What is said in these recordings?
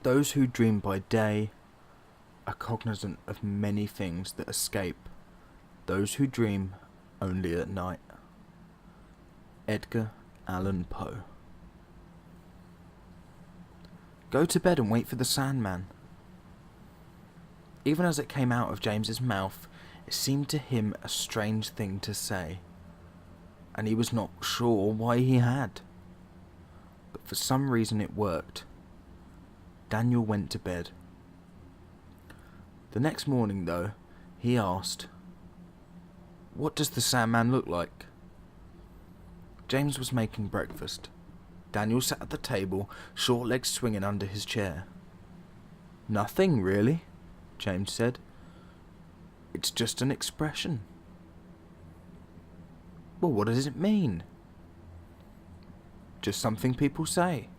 Those who dream by day are cognizant of many things that escape those who dream only at night. Edgar Allan Poe. Go to bed and wait for the Sandman. Even as it came out of James's mouth, it seemed to him a strange thing to say, and he was not sure why he had. But for some reason it worked. Daniel went to bed. The next morning, though, he asked, "What does the Sandman look like?" James was making breakfast. Daniel sat at the table, short legs swinging under his chair. "Nothing, really," James said. "It's just an expression." "Well, what does it mean?" "Just something people say."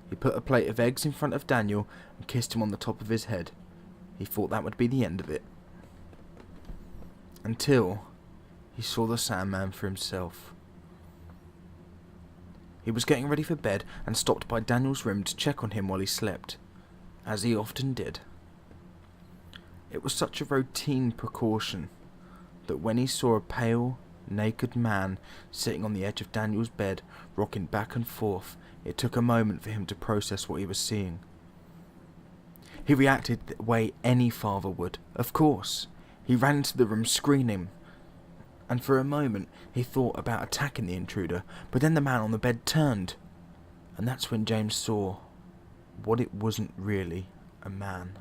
He put a plate of eggs in front of Daniel and kissed him on the top of his head. He thought that would be the end of it. Until he saw the Sandman for himself. He was getting ready for bed and stopped by Daniel's room to check on him while he slept, as he often did. It was such a routine precaution that when he saw a pale, naked man sitting on the edge of Daniel's bed, rocking back and forth, it took a moment for him to process what he was seeing. He reacted the way any father would, of course. He ran into the room screaming, and for a moment he thought about attacking the intruder, but then the man on the bed turned, and that's when James saw what it wasn't really a man.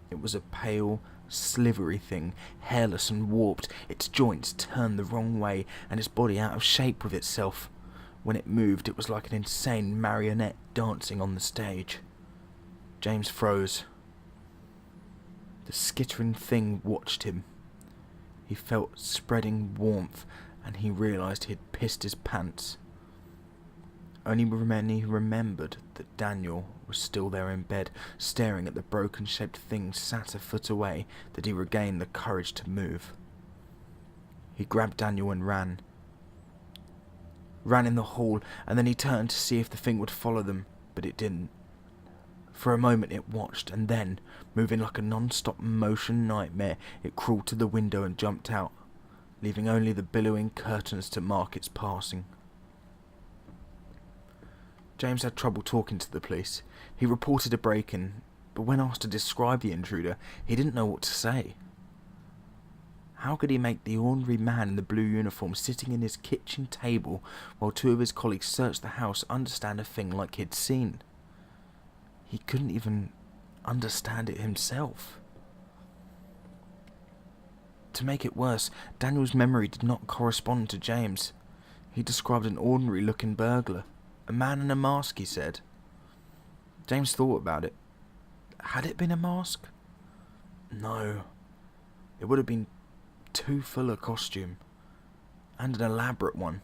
It was a pale, slivery thing, hairless and warped, its joints turned the wrong way, and its body out of shape with itself. When it moved, it was like an insane marionette dancing on the stage. James froze. The skittering thing watched him. He felt spreading warmth, and he realised he had pissed his pants. Only when he remembered that Daniel was still there in bed, staring at the broken-shaped thing sat a foot away, did he regain the courage to move. He grabbed Daniel and ran. Ran in the hall, and then he turned to see if the thing would follow them, but it didn't. For a moment it watched, and then, moving like a non-stop motion nightmare, it crawled to the window and jumped out, leaving only the billowing curtains to mark its passing. James had trouble talking to the police. He reported a break-in, but when asked to describe the intruder, he didn't know what to say. How could he make the ordinary man in the blue uniform sitting in his kitchen table while two of his colleagues searched the house understand a thing like he'd seen? He couldn't even understand it himself. To make it worse, Daniel's memory did not correspond to James. He described an ordinary-looking burglar. A man in a mask, he said. James thought about it. Had it been a mask? No. It would have been too full a costume. And an elaborate one.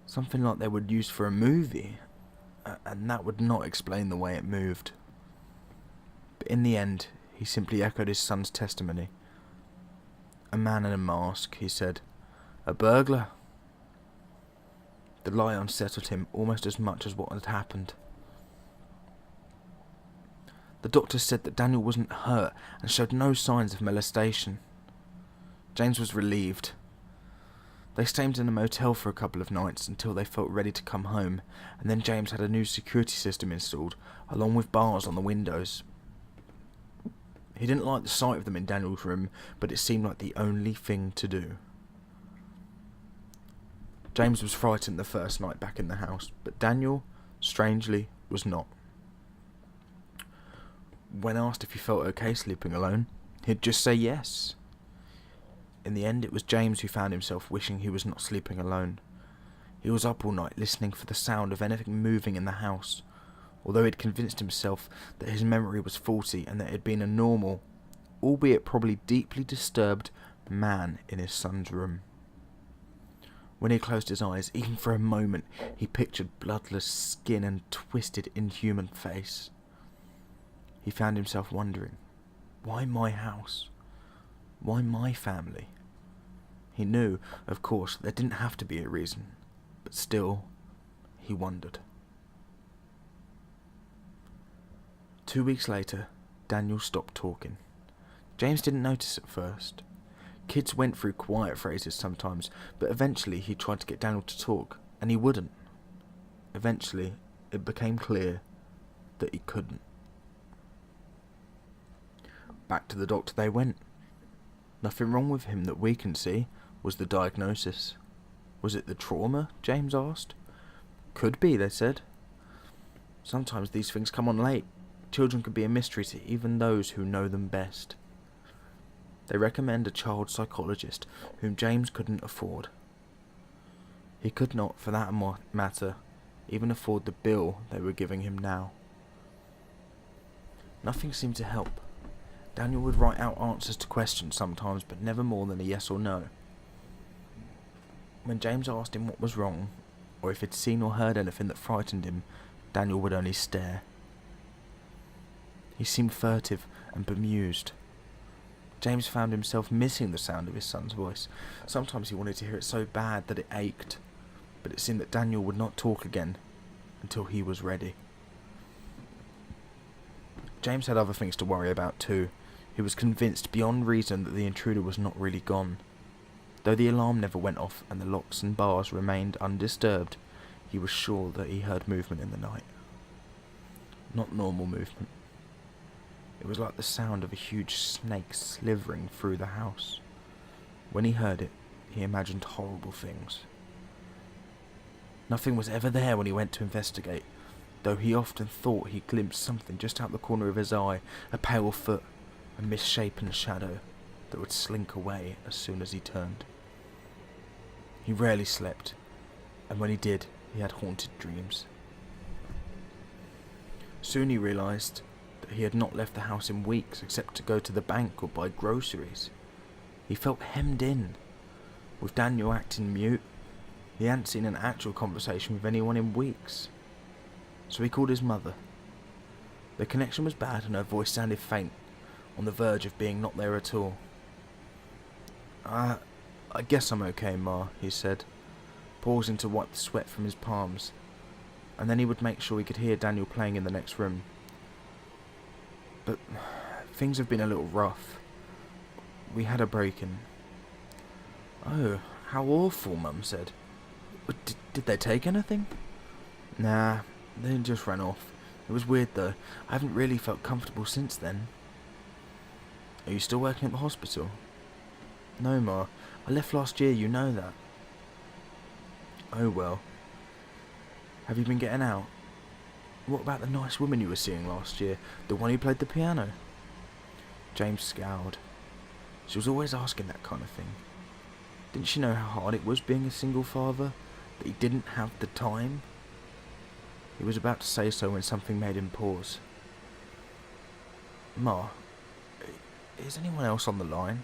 Something like they would use for a movie. And that would not explain the way it moved. But in the end, he simply echoed his son's testimony. A man in a mask, he said. A burglar. The lie unsettled him almost as much as what had happened. The doctor said that Daniel wasn't hurt and showed no signs of molestation. James was relieved. They stayed in a motel for a couple of nights until they felt ready to come home, and then James had a new security system installed, along with bars on the windows. He didn't like the sight of them in Daniel's room, but it seemed like the only thing to do. James was frightened the first night back in the house, but Daniel, strangely, was not. When asked if he felt okay sleeping alone, he'd just say yes. In the end, it was James who found himself wishing he was not sleeping alone. He was up all night listening for the sound of anything moving in the house, although he'd convinced himself that his memory was faulty and that it had been a normal, albeit probably deeply disturbed, man in his son's room. When he closed his eyes, even for a moment, he pictured bloodless skin and twisted, inhuman face. He found himself wondering, why my house? Why my family? He knew, of course, there didn't have to be a reason, but still, he wondered. 2 weeks later, Daniel stopped talking. James didn't notice at first. Kids went through quiet phases sometimes, but eventually he tried to get Daniel to talk, and he wouldn't. Eventually, it became clear that he couldn't. Back to the doctor they went. Nothing wrong with him that we can see, was the diagnosis. Was it the trauma? James asked. Could be, they said. Sometimes these things come on late. Children can be a mystery to even those who know them best. They recommend a child psychologist whom James couldn't afford. He could not, for that matter, even afford the bill they were giving him now. Nothing seemed to help. Daniel would write out answers to questions sometimes, but never more than a yes or no. When James asked him what was wrong, or if he'd seen or heard anything that frightened him, Daniel would only stare. He seemed furtive and bemused. James found himself missing the sound of his son's voice. Sometimes he wanted to hear it so bad that it ached, but it seemed that Daniel would not talk again until he was ready. James had other things to worry about too. He was convinced beyond reason that the intruder was not really gone. Though the alarm never went off and the locks and bars remained undisturbed, he was sure that he heard movement in the night. Not normal movement. It was like the sound of a huge snake slithering through the house. When he heard it, he imagined horrible things. Nothing was ever there when he went to investigate, though he often thought he glimpsed something just out the corner of his eye, a pale foot, a misshapen shadow that would slink away as soon as he turned. He rarely slept, and when he did, he had haunted dreams. Soon he realised that he had not left the house in weeks except to go to the bank or buy groceries. He felt hemmed in. With Daniel acting mute, he hadn't seen an actual conversation with anyone in weeks. So he called his mother. The connection was bad and her voice sounded faint, on the verge of being not there at all. I guess I'm okay, Ma, he said, pausing to wipe the sweat from his palms, and then he would make sure he could hear Daniel playing in the next room. But things have been a little rough. We had a break-in. Oh, how awful, Mum said. Did they take anything? Nah, they just ran off. It was weird though. I haven't really felt comfortable since then. Are you still working at the hospital? No, Ma. I left last year, you know that. Oh well. Have you been getting out? What about the nice woman you were seeing last year? The one who played the piano? James scowled. She was always asking that kind of thing. Didn't she know how hard it was being a single father? That he didn't have the time? He was about to say so when something made him pause. Ma, is anyone else on the line?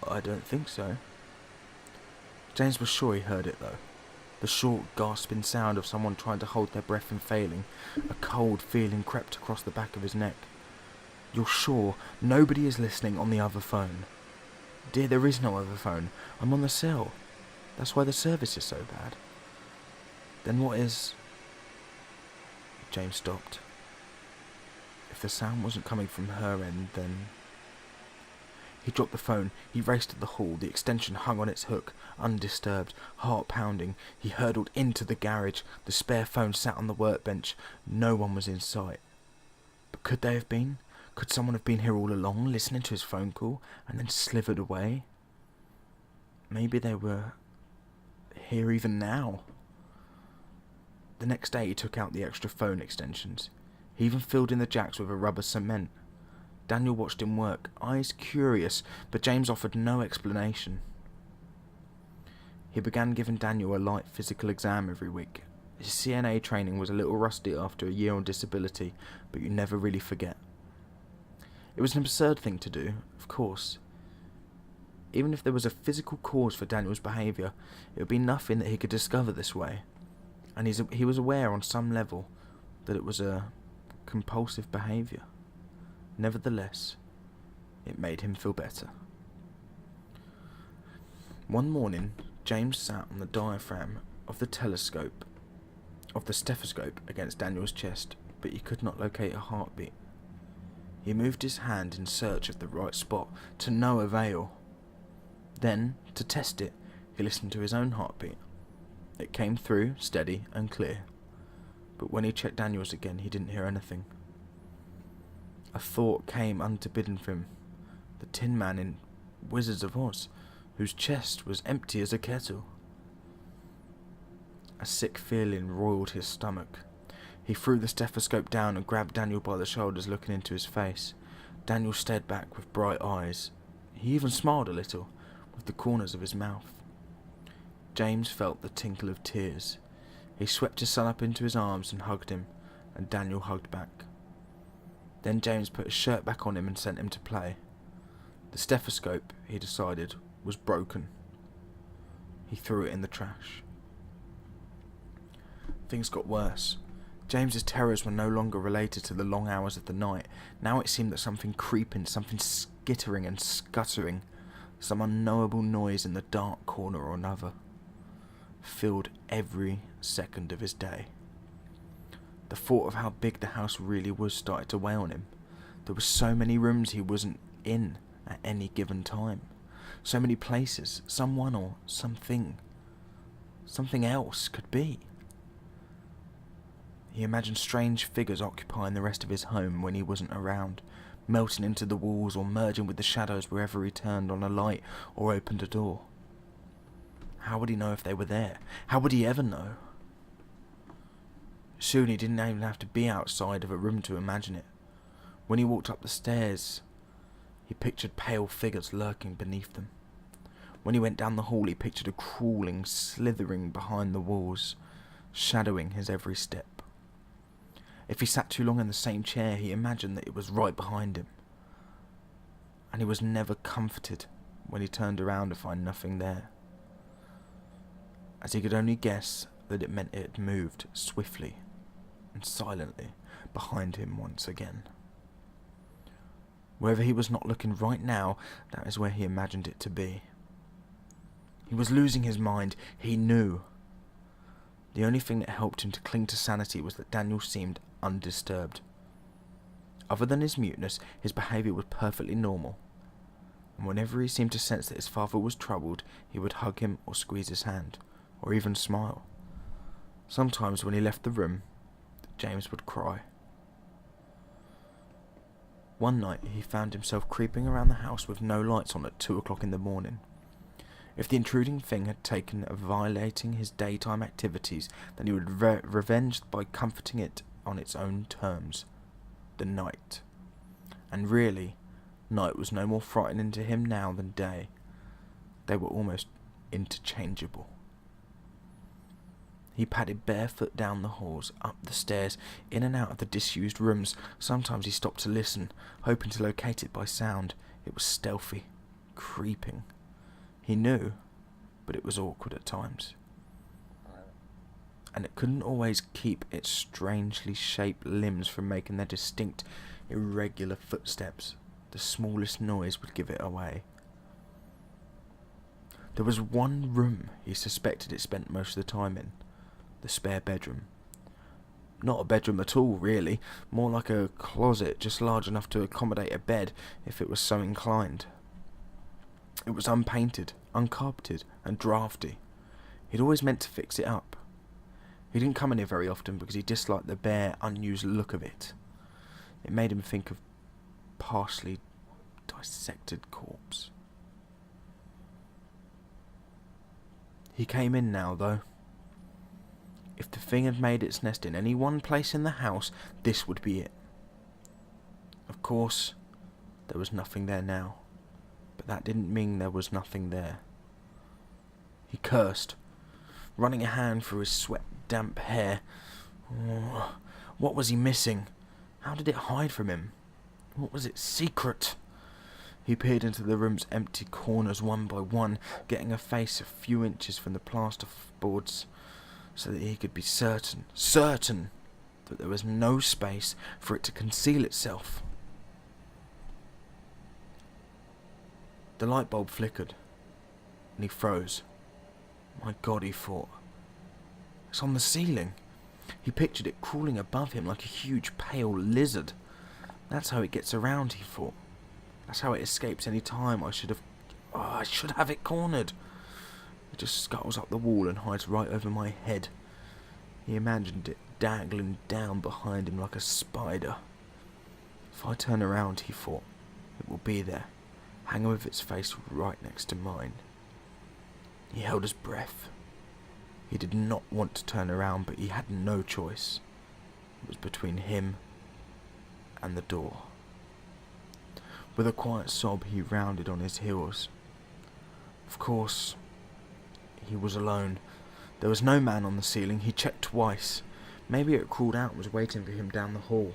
I don't think so. James was sure he heard it though. The short, gasping sound of someone trying to hold their breath and failing. A cold feeling crept across the back of his neck. You're sure nobody is listening on the other phone? Dear, there is no other phone. I'm on the cell. That's why the service is so bad. Then what is... James stopped. If the sound wasn't coming from her end, then... He dropped the phone. He raced to the hall. The extension hung on its hook, undisturbed, heart pounding. He hurtled into the garage. The spare phone sat on the workbench. No one was in sight. But could they have been? Could someone have been here all along, listening to his phone call, and then slithered away? Maybe they were here even now. The next day he took out the extra phone extensions. He even filled in the jacks with a rubber cement. Daniel watched him work, eyes curious, but James offered no explanation. He began giving Daniel a light physical exam every week. His CNA training was a little rusty after a year on disability, but you never really forget. It was an absurd thing to do, of course. Even if there was a physical cause for Daniel's behaviour, it would be nothing that he could discover this way. And he was aware on some level that it was a compulsive behaviour. Nevertheless, it made him feel better. One morning, James sat on the diaphragm of the stethoscope against Daniel's chest. but he could not locate a heartbeat. He moved his hand in search of the right spot, to no avail. Then, to test it, he listened to his own heartbeat. It came through, steady and clear. But when he checked Daniel's again, he didn't hear anything. A thought came unbidden for him. The Tin Man in Wizards of Oz, whose chest was empty as a kettle. A sick feeling roiled his stomach. He threw the stethoscope down and grabbed Daniel by the shoulders, looking into his face. Daniel stared back with bright eyes. He even smiled a little, with the corners of his mouth. James felt the tinkle of tears. He swept his son up into his arms and hugged him, and Daniel hugged back. Then James put his shirt back on him and sent him to play. The stethoscope, he decided, was broken. He threw it in the trash. Things got worse. James's terrors were no longer related to the long hours of the night. Now it seemed that something creeping, something skittering and scuttering, some unknowable noise in the dark corner or another, filled every second of his day. The thought of how big the house really was started to weigh on him. There were so many rooms he wasn't in at any given time. So many places someone or something else could be. He imagined strange figures occupying the rest of his home when he wasn't around, melting into the walls or merging with the shadows wherever he turned on a light or opened a door. How would he know if they were there? How would he ever know? Soon he didn't even have to be outside of a room to imagine it. When he walked up the stairs, he pictured pale figures lurking beneath them. When he went down the hall, he pictured a crawling, slithering behind the walls, shadowing his every step. If he sat too long in the same chair, he imagined that it was right behind him. And he was never comforted when he turned around to find nothing there, as he could only guess that it meant it had moved swiftly and silently behind him once again. Wherever he was not looking right now, that is where he imagined it to be. He was losing his mind, he knew. The only thing that helped him to cling to sanity was that Daniel seemed undisturbed. Other than his muteness, his behaviour was perfectly normal, and whenever he seemed to sense that his father was troubled, he would hug him or squeeze his hand, or even smile. Sometimes when he left the room, James would cry. One night he found himself creeping around the house with no lights on at 2 o'clock in the morning. If the intruding thing had taken of violating his daytime activities, then he would revenge by comforting it on its own terms, the night. And really, night was no more frightening to him now than day. They were almost interchangeable. He padded barefoot down the halls, up the stairs, in and out of the disused rooms. Sometimes he stopped to listen, hoping to locate it by sound. It was stealthy, creeping. He knew, but it was awkward at times. And it couldn't always keep its strangely shaped limbs from making their distinct, irregular footsteps. The smallest noise would give it away. There was one room he suspected it spent most of the time in. The spare bedroom. Not a bedroom at all, really. More like a closet, just large enough to accommodate a bed if it was so inclined. It was unpainted, uncarpeted, and drafty. He'd always meant to fix it up. He didn't come in here very often because he disliked the bare, unused look of it. It made him think of partially dissected corpse. He came in now, though. If the thing had made its nest in any one place in the house, this would be it. Of course, there was nothing there now, but that didn't mean there was nothing there. He cursed, running a hand through his sweat-damp hair. Oh, what was he missing? How did it hide from him? What was its secret? He peered into the room's empty corners one by one, getting a face a few inches from the plasterboards, so that he could be certain that there was no space for it to conceal itself. The light bulb flickered, and he froze. My God, he thought. It's on the ceiling. He pictured it crawling above him like a huge pale lizard. That's how it gets around, he thought. That's how it escapes any time. I should have it cornered. It just scuttles up the wall and hides right over my head. He imagined it dangling down behind him like a spider. If I turn around, he thought, it will be there, hanging with its face right next to mine. He held his breath. He did not want to turn around, but he had no choice. It was between him and the door. With a quiet sob, he rounded on his heels. Of course, he was alone. There was no man on the ceiling. He checked twice. Maybe it crawled out and was waiting for him down the hall.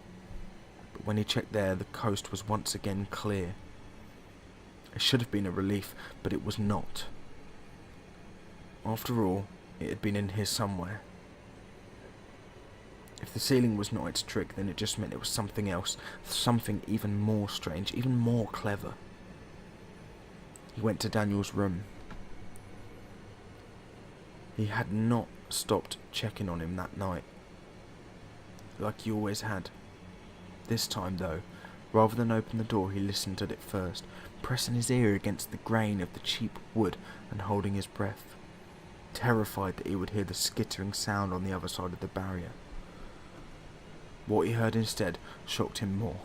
But when he checked there, the coast was once again clear. It should have been a relief, but it was not. After all, it had been in here somewhere. If the ceiling was not its trick, then it just meant it was something else, something even more strange, even more clever. He went to Daniel's room. He had not stopped checking on him that night, like he always had. This time, though, rather than open the door, he listened at it first, pressing his ear against the grain of the cheap wood and holding his breath, terrified that he would hear the skittering sound on the other side of the barrier. What he heard instead shocked him more.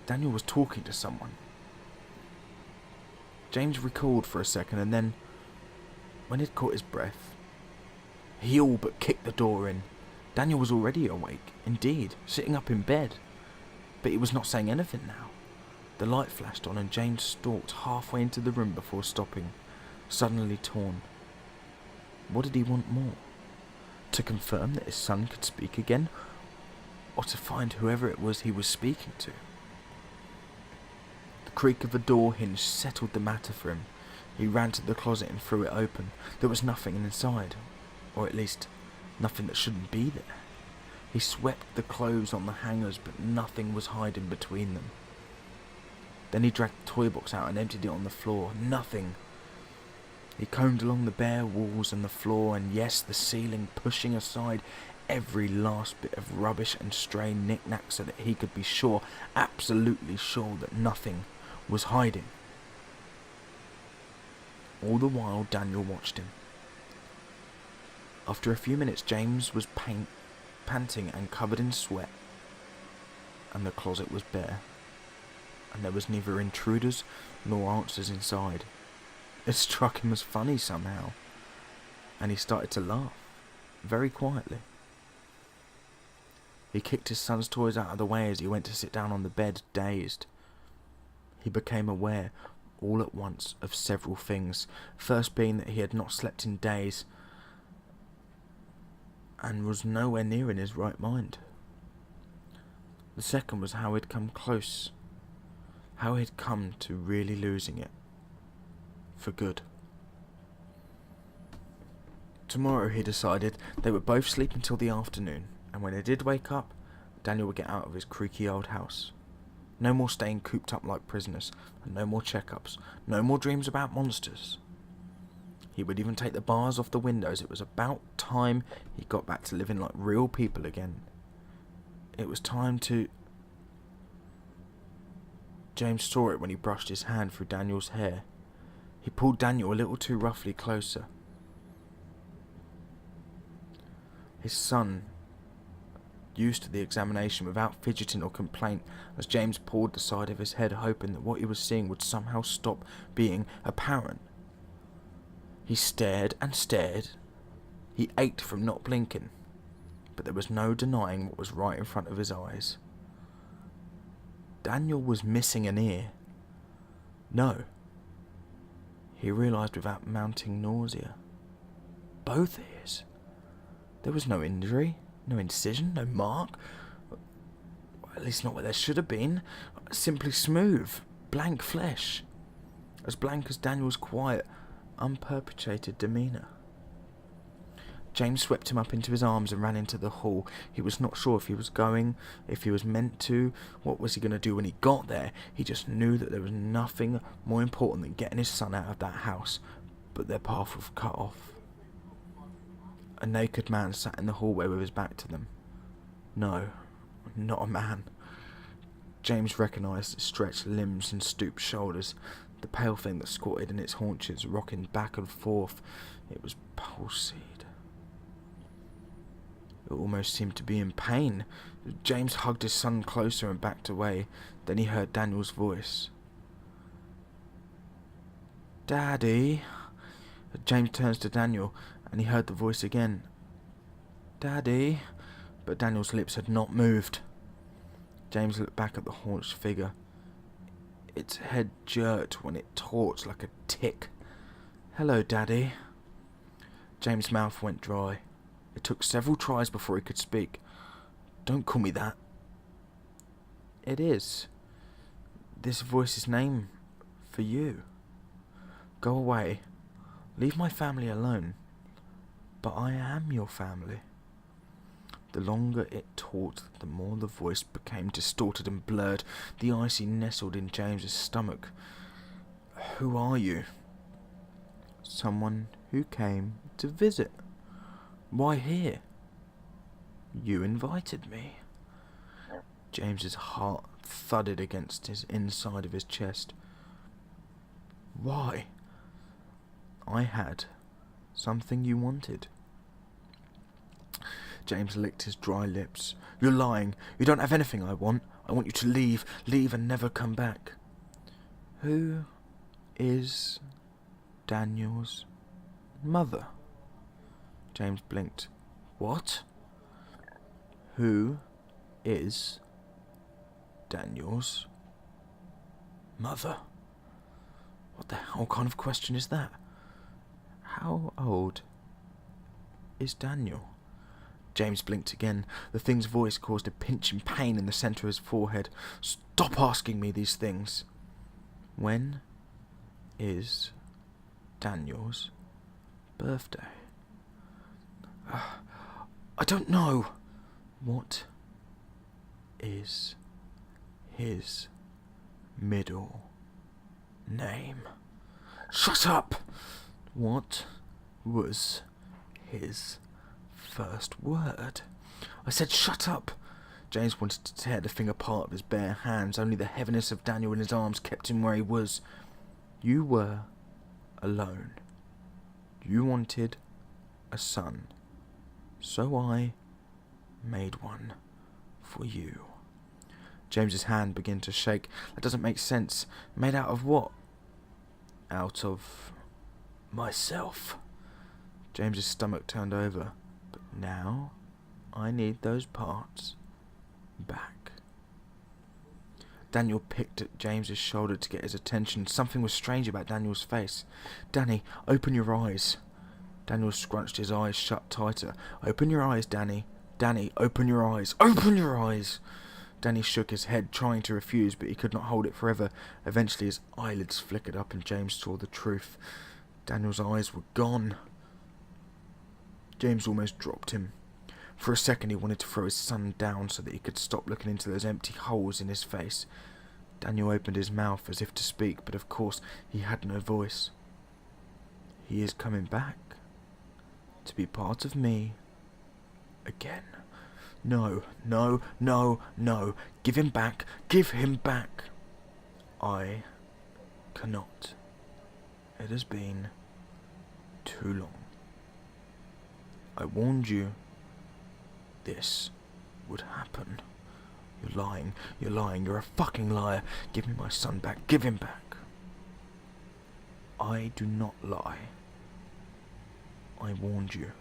Daniel was talking to someone. James recalled for a second, and then, when he'd caught his breath, he all but kicked the door in. Daniel was already awake, indeed, sitting up in bed, but he was not saying anything now. The light flashed on, and James stalked halfway into the room before stopping, suddenly torn. What did he want more? To confirm that his son could speak again, or to find whoever it was he was speaking to? The creak of a door hinge settled the matter for him. He ran to the closet and threw it open. There was nothing inside, or at least nothing that shouldn't be there. He swept the clothes on the hangers, but nothing was hiding between them. Then he dragged the toy box out and emptied it on the floor. Nothing. He combed along the bare walls and the floor, and yes, the ceiling, pushing aside every last bit of rubbish and stray knick-knack so that he could be sure, absolutely sure, that nothing was hiding. All the while, Daniel watched him. After a few minutes, James was panting and covered in sweat, and the closet was bare, and there was neither intruders nor answers inside. It struck him as funny somehow, and he started to laugh, very quietly. He kicked his son's toys out of the way as he went to sit down on the bed, dazed. He became aware, all at once, of several things. First being that he had not slept in days, and was nowhere near in his right mind. The second was how he'd come close, how he'd come to really losing it. For good. Tomorrow, he decided, they would both sleep until the afternoon, and when they did wake up, Daniel would get out of his creaky old house. No more staying cooped up like prisoners, and no more checkups, no more dreams about monsters. He would even take the bars off the windows. It was about time he got back to living like real people again. It was time to... James saw it when he brushed his hand through Daniel's hair. He pulled Daniel a little too roughly closer. His son, used to the examination without fidgeting or complaint, as James pawed the side of his head, hoping that what he was seeing would somehow stop being apparent. He stared and stared. He ached from not blinking, but there was no denying what was right in front of his eyes. Daniel was missing an ear. No. He realised without mounting nausea. Both ears. There was no injury, no incision, no mark. At least not where there should have been. Simply smooth, blank flesh. As blank as Daniel's quiet, unperpetrated demeanour. James swept him up into his arms and ran into the hall. He was not sure if he was going, if he was meant to, what was he going to do when he got there. He just knew that there was nothing more important than getting his son out of that house, but their path was cut off. A naked man sat in the hallway with his back to them. No, not a man. James recognised its stretched limbs and stooped shoulders, the pale thing that squatted in its haunches, rocking back and forth. It was Pulseed. It almost seemed to be in pain. James hugged his son closer and backed away. Then he heard Daniel's voice. Daddy. James turns to Daniel, and he heard the voice again. Daddy. But Daniel's lips had not moved. James looked back at the haunched figure. Its head jerked when it torched like a tick. Hello, Daddy. James' mouth went dry. It took several tries before he could speak. Don't call me that. It is. This voice's name for you. Go away. Leave my family alone. But I am your family. The longer it talked, the more the voice became distorted and blurred. The icy nestled in James's stomach. Who are you? Someone who came to visit. Why here? You invited me. James's heart thudded against his inside of his chest. Why? I had something you wanted. James licked his dry lips. You're lying. You don't have anything I want. I want you to leave. Leave and never come back. Who is Daniel's mother? James blinked. What? Who is Daniel's mother? What the hell kind of question is that? How old is Daniel? James blinked again. The thing's voice caused a pinching pain in the centre of his forehead. Stop asking me these things. When is Daniel's birthday? I don't know. What is his middle name? Shut up! What was his first word? I said shut up! James wanted to tear the thing apart with his bare hands. Only the heaviness of Daniel in his arms kept him where he was. You were alone. You wanted a son. So I made one for you. James's hand began to shake. That doesn't make sense. Made out of what? Out of myself. James's stomach turned over. But now I need those parts back. Daniel picked at James's shoulder to get his attention. Something was strange about Daniel's face. Danny, open your eyes. Daniel scrunched his eyes shut tighter. Open your eyes, Danny. Danny, open your eyes. Open your eyes! Danny shook his head, trying to refuse, but he could not hold it forever. Eventually his eyelids flickered up and James saw the truth. Daniel's eyes were gone. James almost dropped him. For a second he wanted to throw his son down so that he could stop looking into those empty holes in his face. Daniel opened his mouth as if to speak, but of course he had no voice. He is coming back to be part of me again. No, no, no, no. Give him back. Give him back. I cannot. It has been too long. I warned you this would happen. You're lying. You're lying. You're a fucking liar. Give me my son back. Give him back. I do not lie. I warned you.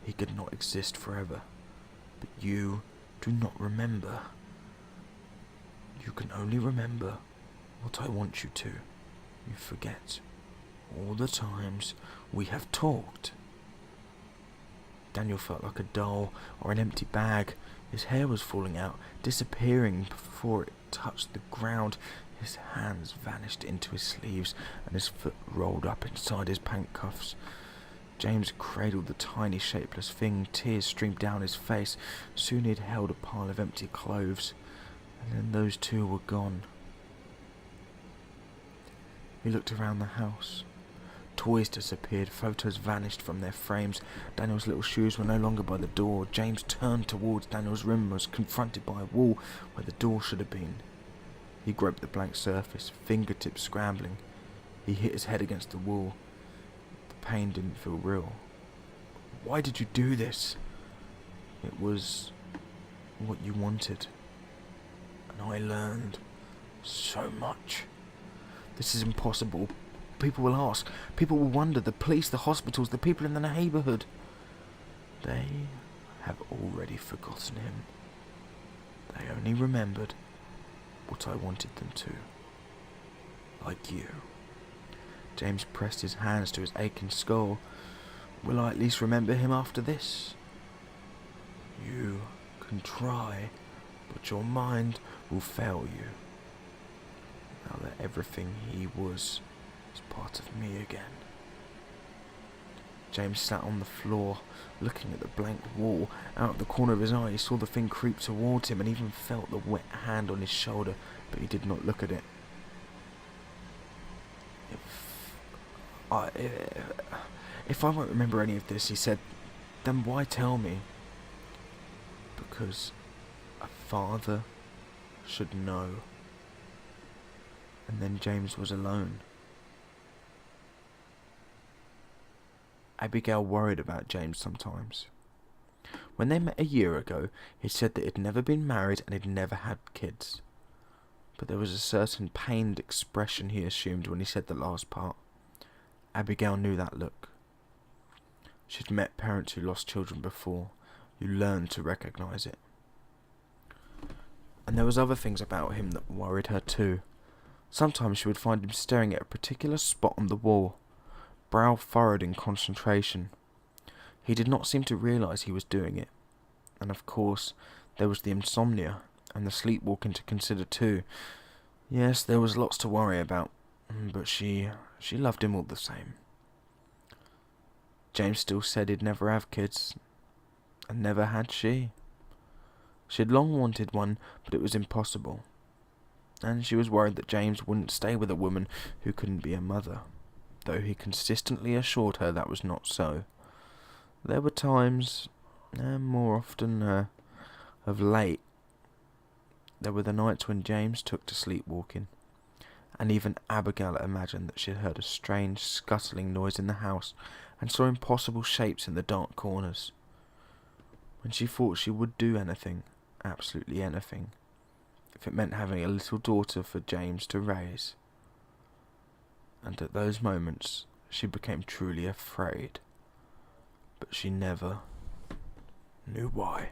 He could not exist forever. But you do not remember. You can only remember what I want you to. You forget all the times we have talked. Daniel felt like a doll or an empty bag. His hair was falling out, disappearing before it touched the ground. His hands vanished into his sleeves and his foot rolled up inside his pant cuffs. James cradled the tiny shapeless thing. Tears streamed down his face. Soon he had held a pile of empty clothes, and then those too were gone. He looked around the house. Toys disappeared, photos vanished from their frames. Daniel's little shoes were no longer by the door. James turned towards Daniel's room and was confronted by a wall where the door should have been. He groped the blank surface, fingertips scrambling. He hit his head against the wall. The pain didn't feel real. Why did you do this? It was what you wanted. And I learned so much. This is impossible. People will ask. People will wonder. The police, the hospitals, the people in the neighbourhood. They have already forgotten him. They only remembered what I wanted them to. Like you. James pressed his hands to his aching skull. Will I at least remember him after this? You can try, but your mind will fail you. Now that everything he was is part of me again. James sat on the floor, looking at the blank wall. Out of the corner of his eye, he saw the thing creep towards him and even felt the wet hand on his shoulder, but he did not look at it. If I won't remember any of this, he said, then why tell me? Because a father should know. And then James was alone. Abigail worried about James sometimes. When they met a year ago, he said that he'd never been married and he'd never had kids. But there was a certain pained expression he assumed when he said the last part. Abigail knew that look. She'd met parents who lost children before. You learned to recognise it. And there was other things about him that worried her too. Sometimes she would find him staring at a particular spot on the wall, brow furrowed in concentration. He did not seem to realise he was doing it. And of course, there was the insomnia and the sleepwalking to consider too. Yes, there was lots to worry about, but she loved him all the same. James still said he'd never have kids, and never had she. She'd long wanted one, but it was impossible. And she was worried that James wouldn't stay with a woman who couldn't be a mother, though he consistently assured her that was not so. There were times, and more often of late, there were the nights when James took to sleepwalking, and even Abigail imagined that she had heard a strange scuttling noise in the house and saw impossible shapes in the dark corners. When she thought she would do anything, absolutely anything, if it meant having a little daughter for James to raise. And at those moments, she became truly afraid. But she never knew why.